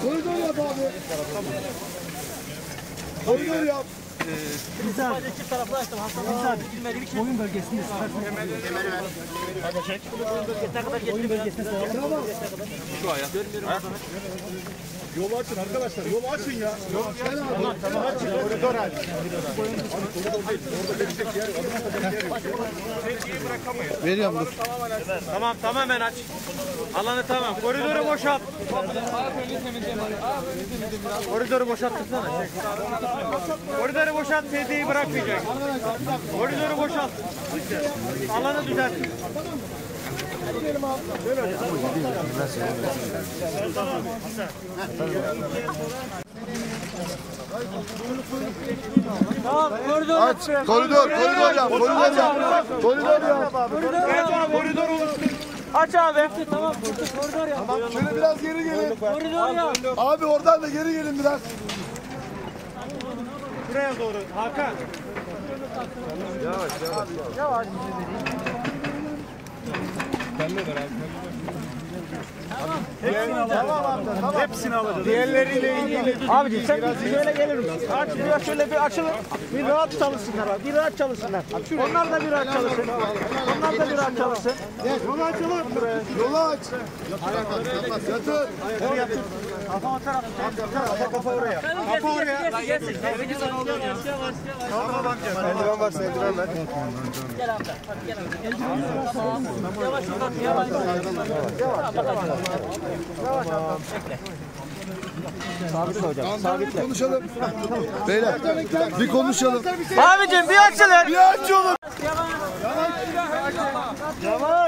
Koridor yap abi. Koridor yap. Sadece çift taraflı açtım. Hastalar bilmediği için. Boyun bölgesinde kemeri ver. Hadi çek. Boyun bölgesine kadar getir. Boyun bölgesine kadar. Şu ayağı. Yolu açın arkadaşlar. Yolu açın ya. Tamam açın. Koridor aç. Koridor değil. Orada verecek yer. Çekiyi bırakamayız. Veriyorum dur. Tamam tamamen aç. Alanı tamam. Koridoru boşalt. Koridoru boşalttırsana. Koridoru boşalt. Tediği bırakmayacak. Koridoru boşalt. Alanı düzelt. Tamam koridor Aç. Koridor yap. Koridor oluştur. aç abi. Tamam koridor yap. Şöyle biraz geri gelin. Koridor yap. Abi oradan da geri gelin biraz. Buraya doğru. Hakan. Yavaş. Hepsini alacağız. Diğerleriyle ilgili. Abiciğim sen şöyle gelir misin? Aç biraz şöyle bir açılın. Bir rahat çalışsınlar abi. Bir rahat çalışsınlar. Onlar da bir rahat çalışsın. Onlar da bir rahat çalışsın. Yolu açalım. Yolu aç. Yatır. Kafa o taraf. Kafa oraya. Kafa oraya. Eldiven varsa eldiven ver. Gel abi. Gel abi. Tamam. Yavaş yavaş. Yavaş abi. Bekle. Sabit hocam. Sabitle. Konuşalım. Beyler bir konuşalım. Abicim bir açılın. Bir aç yolu. Yavaş.